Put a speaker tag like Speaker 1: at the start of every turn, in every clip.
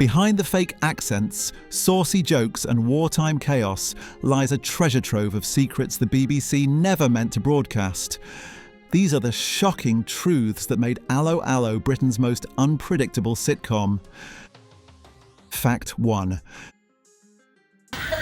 Speaker 1: Behind the fake accents, saucy jokes and wartime chaos lies a treasure trove of secrets the BBC never meant to broadcast. These are the shocking truths that made Allo Allo Britain's most unpredictable sitcom. Fact 1.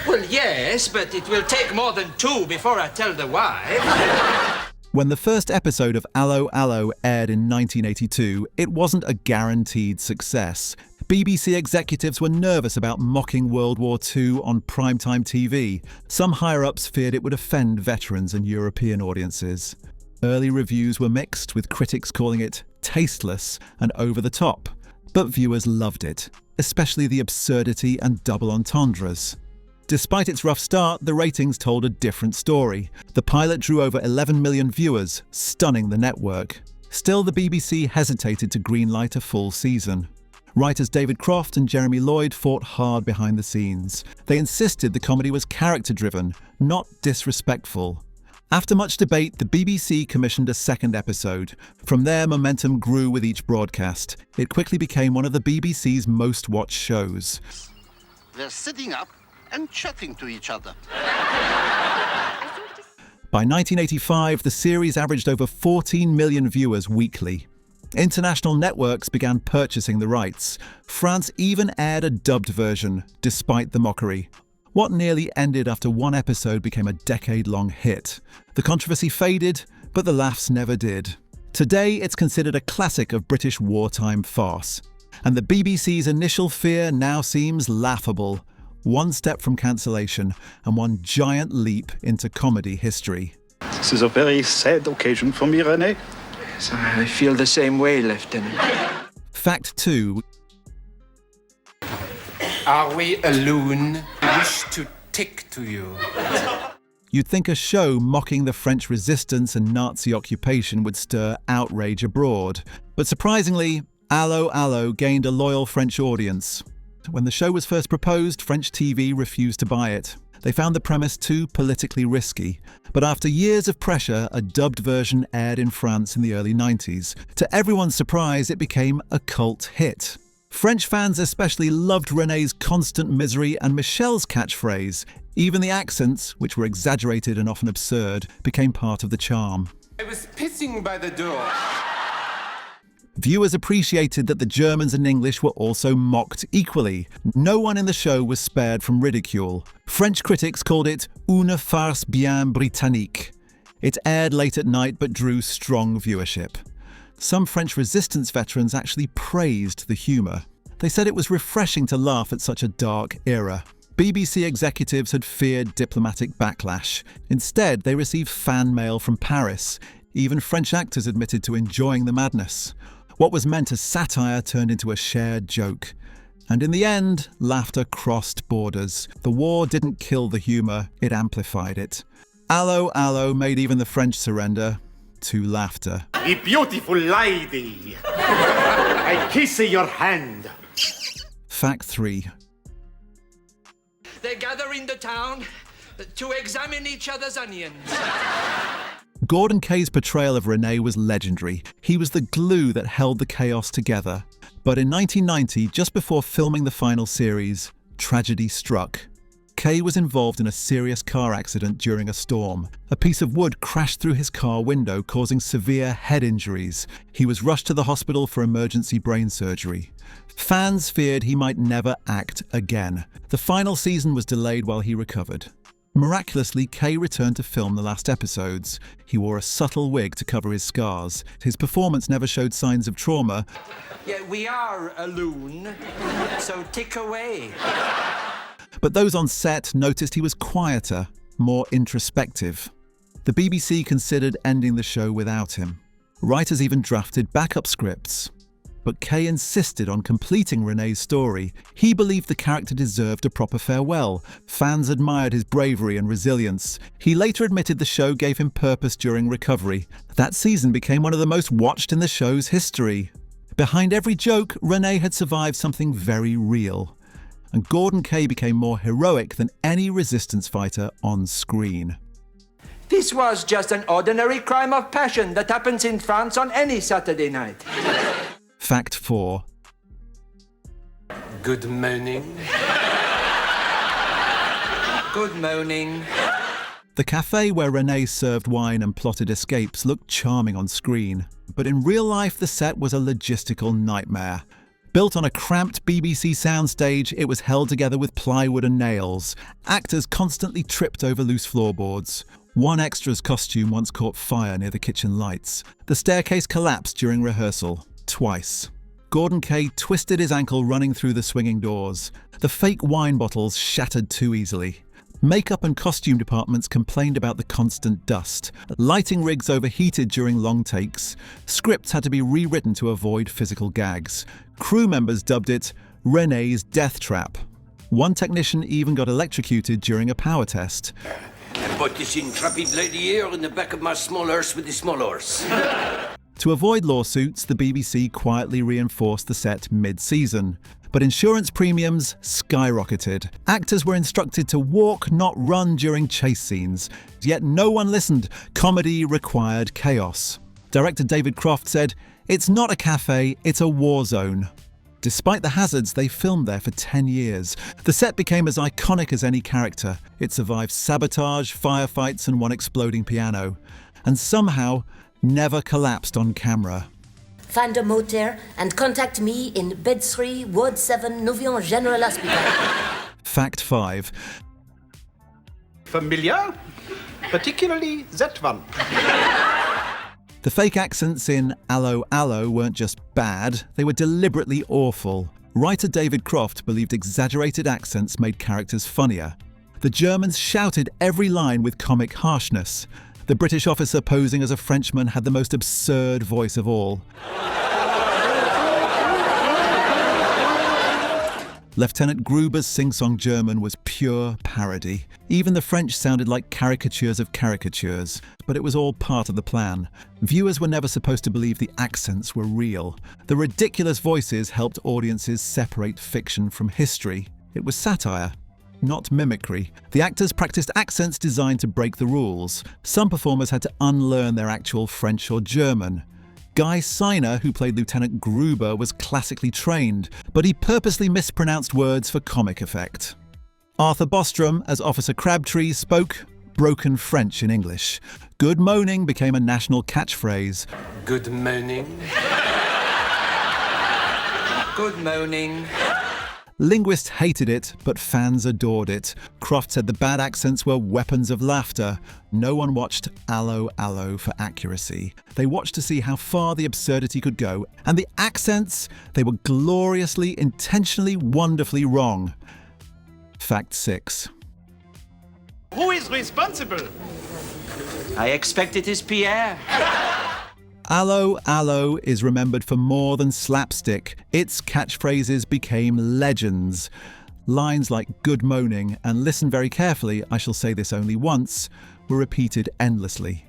Speaker 2: Well, yes, but it will take more than 2 before I tell the wife.
Speaker 1: When the first episode of Allo Allo aired in 1982, it wasn't a guaranteed success. BBC executives were nervous about mocking World War II on primetime TV. Some higher-ups feared it would offend veterans and European audiences. Early reviews were mixed, with critics calling it tasteless and over the top. But viewers loved it, especially the absurdity and double entendres. Despite its rough start, the ratings told a different story. The pilot drew over 11 million viewers, stunning the network. Still, the BBC hesitated to greenlight a full season. Writers David Croft and Jeremy Lloyd fought hard behind the scenes. They insisted the comedy was character-driven, not disrespectful. After much debate, the BBC commissioned a second episode. From there, momentum grew with each broadcast. It quickly became one of the BBC's most-watched shows.
Speaker 3: They're sitting up and chatting to each other.
Speaker 1: By 1985, the series averaged over 14 million viewers weekly. International networks began purchasing the rights. France even aired a dubbed version, despite the mockery. What nearly ended after one episode became a decade-long hit. The controversy faded, but the laughs never did. Today, it's considered a classic of British wartime farce. And the BBC's initial fear now seems laughable. One step from cancellation and one giant leap into comedy history.
Speaker 4: This is a very sad occasion for me, René.
Speaker 2: Yes, I feel the same way, Lieutenant.
Speaker 1: Fact 2.
Speaker 5: Are we a loon? I wish to tick to you.
Speaker 1: You'd think a show mocking the French resistance and Nazi occupation would stir outrage abroad. But surprisingly, Allo Allo gained a loyal French audience. When the show was first proposed, French TV refused to buy it. They found the premise too politically risky. But after years of pressure, a dubbed version aired in France in the early 90s. To everyone's surprise, it became a cult hit. French fans especially loved René's constant misery and Michel's catchphrase. Even the accents, which were exaggerated and often absurd, became part of the charm.
Speaker 5: I was pissing by the door.
Speaker 1: Viewers appreciated that the Germans and English were also mocked equally. No one in the show was spared from ridicule. French critics called it une farce bien britannique. It aired late at night but drew strong viewership. Some French resistance veterans actually praised the humour. They said it was refreshing to laugh at such a dark era. BBC executives had feared diplomatic backlash. Instead, they received fan mail from Paris. Even French actors admitted to enjoying the madness. What was meant as satire turned into a shared joke. And in the end, laughter crossed borders. The war didn't kill the humour, it amplified it. Allo Allo made even the French surrender to laughter.
Speaker 6: A beautiful lady. I kiss your hand.
Speaker 1: Fact 3.
Speaker 2: They gather in the town to examine each other's onions.
Speaker 1: Gordon Kaye's portrayal of René was legendary. He was the glue that held the chaos together. But in 1990, just before filming the final series, tragedy struck. Kaye was involved in a serious car accident during a storm. A piece of wood crashed through his car window, causing severe head injuries. He was rushed to the hospital for emergency brain surgery. Fans feared he might never act again. The final season was delayed while he recovered. Miraculously, Kaye returned to film the last episodes. He wore a subtle wig to cover his scars. His performance never showed signs of trauma.
Speaker 2: Yeah, we are a loon, so tick away.
Speaker 1: But those on set noticed he was quieter, more introspective. The BBC considered ending the show without him. Writers even drafted backup scripts. But Kaye insisted on completing René's story. He believed the character deserved a proper farewell. Fans admired his bravery and resilience. He later admitted the show gave him purpose during recovery. That season became one of the most watched in the show's history. Behind every joke, René had survived something very real. And Gordon Kaye became more heroic than any resistance fighter on screen.
Speaker 2: This was just an ordinary crime of passion that happens in France on any Saturday night.
Speaker 1: Fact 4.
Speaker 5: Good morning.
Speaker 2: Good morning.
Speaker 1: The cafe where Renee served wine and plotted escapes looked charming on screen, but in real life the set was a logistical nightmare. Built on a cramped BBC soundstage, it was held together with plywood and nails. Actors constantly tripped over loose floorboards. One extra's costume once caught fire near the kitchen lights. The staircase collapsed during rehearsal, twice. Gordon Kaye twisted his ankle running through the swinging doors. The fake wine bottles shattered too easily. Makeup and costume departments complained about the constant dust. Lighting rigs overheated during long takes. Scripts had to be rewritten to avoid physical gags. Crew members dubbed it Renee's Death Trap. One technician even got electrocuted during a power test.
Speaker 7: I put this intrepid lady here in the back of my small horse with the small horse.
Speaker 1: To avoid lawsuits, the BBC quietly reinforced the set mid-season. But insurance premiums skyrocketed. Actors were instructed to walk, not run during chase scenes. Yet no one listened. Comedy required chaos. Director David Croft said, "It's not a cafe, it's a war zone." Despite the hazards, they filmed there for 10 years. The set became as iconic as any character. It survived sabotage, firefights, and one exploding piano. And somehow, never collapsed on camera.
Speaker 8: Find a motel and contact me in Bed 3, Ward 7, Nouvion General Hospital.
Speaker 1: Fact 5.
Speaker 6: Familiar? Particularly that one.
Speaker 1: The fake accents in Allo Allo weren't just bad, they were deliberately awful. Writer David Croft believed exaggerated accents made characters funnier. The Germans shouted every line with comic harshness. The British officer posing as a Frenchman had the most absurd voice of all. Lieutenant Gruber's sing-song German was pure parody. Even the French sounded like caricatures of caricatures, but it was all part of the plan. Viewers were never supposed to believe the accents were real. The ridiculous voices helped audiences separate fiction from history. It was satire, not mimicry. The actors practiced accents designed to break the rules. Some performers had to unlearn their actual French or German. Guy Siner, who played Lieutenant Gruber, was classically trained, but he purposely mispronounced words for comic effect. Arthur Bostrom, as Officer Crabtree, spoke broken French in English. Good moaning became a national catchphrase.
Speaker 5: Good morning.
Speaker 2: Good morning.
Speaker 1: Linguists hated it, but fans adored it. Croft said the bad accents were weapons of laughter. No one watched Allo Allo for accuracy. They watched to see how far the absurdity could go. And the accents, they were gloriously, intentionally, wonderfully wrong. Fact 6.
Speaker 6: Who is responsible?
Speaker 2: I expect it is Pierre.
Speaker 1: Allo Allo is remembered for more than slapstick. Its catchphrases became legends. Lines like good moaning and listen very carefully, I shall say this only once, were repeated endlessly.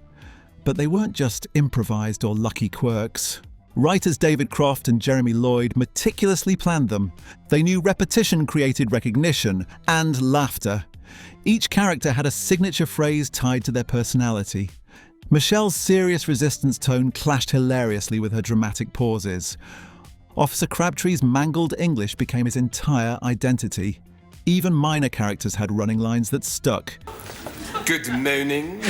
Speaker 1: But they weren't just improvised or lucky quirks. Writers David Croft and Jeremy Lloyd meticulously planned them. They knew repetition created recognition and laughter. Each character had a signature phrase tied to their personality. Michelle's serious resistance tone clashed hilariously with her dramatic pauses. Officer Crabtree's mangled English became his entire identity. Even minor characters had running lines that stuck.
Speaker 5: Good morning.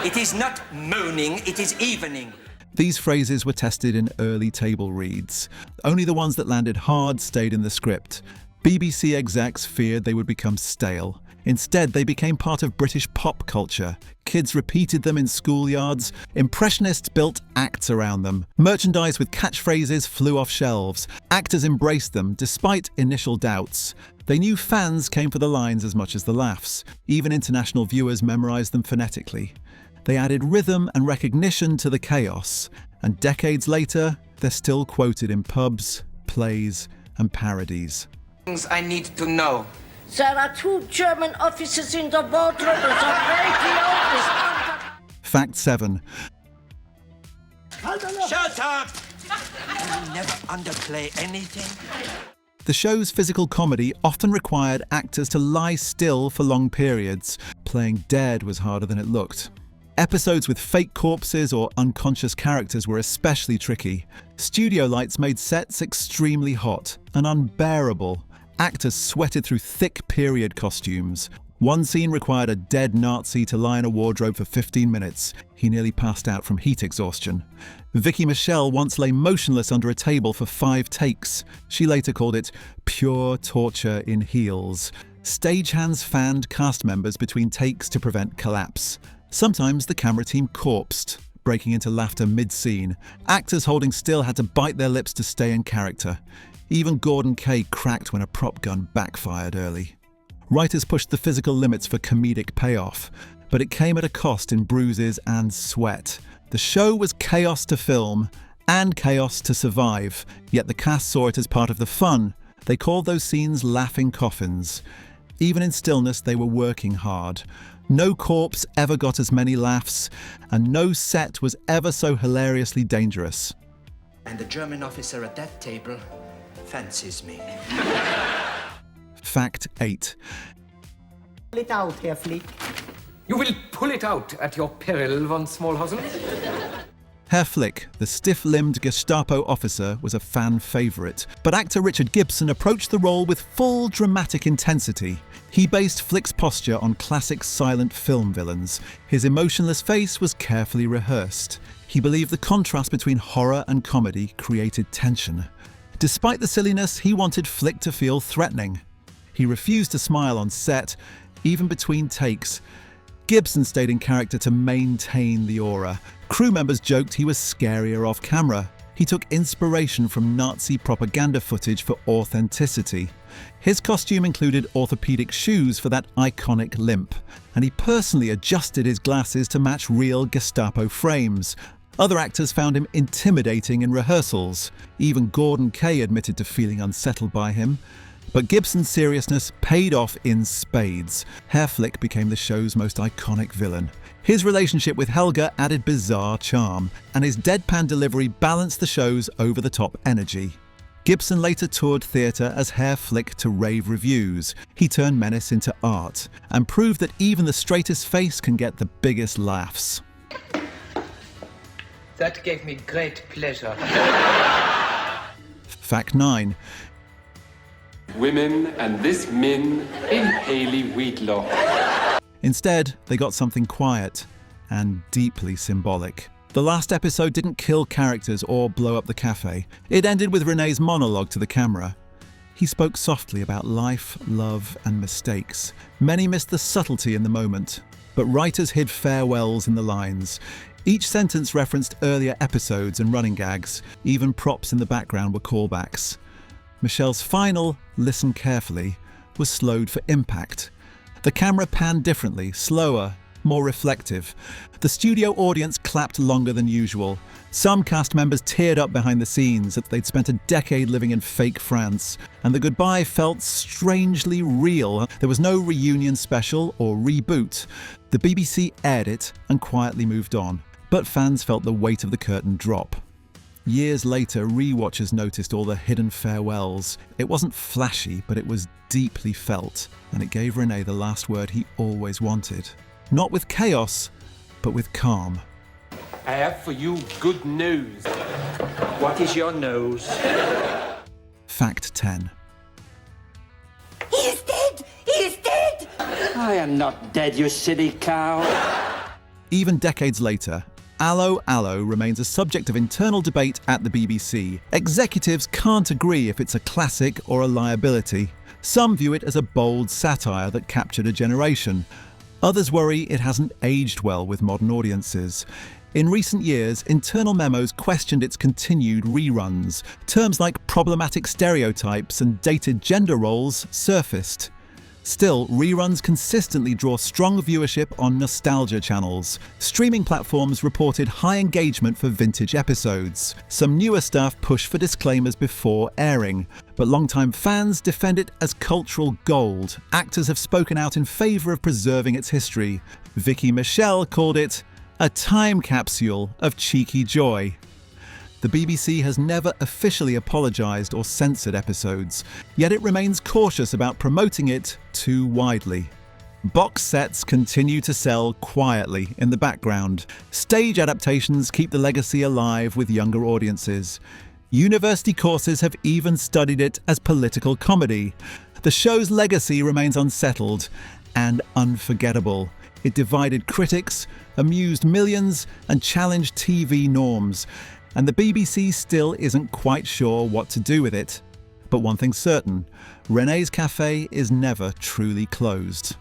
Speaker 2: It is not moaning, it is evening.
Speaker 1: These phrases were tested in early table reads. Only the ones that landed hard stayed in the script. BBC execs feared they would become stale. Instead, they became part of British pop culture. Kids repeated them in schoolyards. Impressionists built acts around them. Merchandise with catchphrases flew off shelves. Actors embraced them, despite initial doubts. They knew fans came for the lines as much as the laughs. Even international viewers memorized them phonetically. They added rhythm and recognition to the chaos. And decades later, they're still quoted in pubs, plays, and parodies.
Speaker 2: Things I need to know.
Speaker 8: There are 2 German officers in the boardroom. It's a very office.
Speaker 1: Fact 7.
Speaker 2: Shut up! I will never underplay anything.
Speaker 1: The show's physical comedy often required actors to lie still for long periods. Playing dead was harder than it looked. Episodes with fake corpses or unconscious characters were especially tricky. Studio lights made sets extremely hot and unbearable. Actors sweated through thick period costumes. One scene required a dead Nazi to lie in a wardrobe for 15 minutes. He nearly passed out from heat exhaustion. Vicky Michelle once lay motionless under a table for 5 takes. She later called it pure torture in heels. Stagehands fanned cast members between takes to prevent collapse. Sometimes the camera team corpsed, breaking into laughter mid-scene. Actors holding still had to bite their lips to stay in character. Even Kaye cracked when a prop gun backfired early. Writers pushed the physical limits for comedic payoff, but it came at a cost in bruises and sweat. The show was chaos to film and chaos to survive, yet the cast saw it as part of the fun. They called those scenes laughing coffins. Even in stillness, they were working hard. No corpse ever got as many laughs, and no set was ever so hilariously dangerous.
Speaker 2: And the German officer at that table fancies me.
Speaker 1: Fact 8.
Speaker 9: Pull it out, Herr Flick.
Speaker 5: You will pull it out at your peril, von Smallhausen.
Speaker 1: Herr, the stiff-limbed Gestapo officer, was a fan favourite, but actor Richard Gibson approached the role with full dramatic intensity. He based Flick's posture on classic silent film villains. His emotionless face was carefully rehearsed. He believed the contrast between horror and comedy created tension. Despite the silliness, he wanted Flick to feel threatening. He refused to smile on set, even between takes. Gibson stayed in character to maintain the aura. Crew members joked he was scarier off camera. He took inspiration from Nazi propaganda footage for authenticity. His costume included orthopedic shoes for that iconic limp, and he personally adjusted his glasses to match real Gestapo frames. Other actors found him intimidating in rehearsals. Even Kaye admitted to feeling unsettled by him. But Gibson's seriousness paid off in spades. Herr became the show's most iconic villain. His relationship with Helga added bizarre charm, and his deadpan delivery balanced the show's over-the-top energy. Gibson later toured theatre as Herr to rave reviews. He turned menace into art, and proved that even the straightest face can get the biggest laughs.
Speaker 5: That gave me great pleasure.
Speaker 1: Fact 9.
Speaker 10: Women and this min in Haley Wheatlock.
Speaker 1: Instead, they got something quiet and deeply symbolic. The last episode didn't kill characters or blow up the cafe. It ended with René's monologue to the camera. He spoke softly about life, love, and mistakes. Many missed the subtlety in the moment, but writers hid farewells in the lines. Each sentence referenced earlier episodes and running gags. Even props in the background were callbacks. Michelle's final, "Listen carefully," was slowed for impact. The camera panned differently, slower, more reflective. The studio audience clapped longer than usual. Some cast members teared up behind the scenes that they'd spent a decade living in fake France, and the goodbye felt strangely real. There was no reunion special or reboot. The BBC aired it and quietly moved on, but fans felt the weight of the curtain drop. Years later, rewatchers noticed all the hidden farewells. It wasn't flashy, but it was deeply felt, and it gave René the last word he always wanted. Not with chaos, but with calm.
Speaker 5: I have for you good news.
Speaker 2: What is your nose?
Speaker 1: Fact 10.
Speaker 8: He is dead! He is dead!
Speaker 7: I am not dead, you silly cow.
Speaker 1: Even decades later, Allo Allo remains a subject of internal debate at the BBC. Executives can't agree if it's a classic or a liability. Some view it as a bold satire that captured a generation. Others worry it hasn't aged well with modern audiences. In recent years, internal memos questioned its continued reruns. Terms like problematic stereotypes and dated gender roles surfaced. Still, reruns consistently draw strong viewership on nostalgia channels. Streaming platforms reported high engagement for vintage episodes. Some newer staff push for disclaimers before airing, but longtime fans defend it as cultural gold. Actors have spoken out in favour of preserving its history. Vicky Michelle called it a time capsule of cheeky joy. The BBC has never officially apologised or censored episodes, yet it remains cautious about promoting it too widely. Box sets continue to sell quietly in the background. Stage adaptations keep the legacy alive with younger audiences. University courses have even studied it as political comedy. The show's legacy remains unsettled and unforgettable. It divided critics, amused millions, and challenged TV norms. And the BBC still isn't quite sure what to do with it. But one thing's certain, René's Cafe is never truly closed.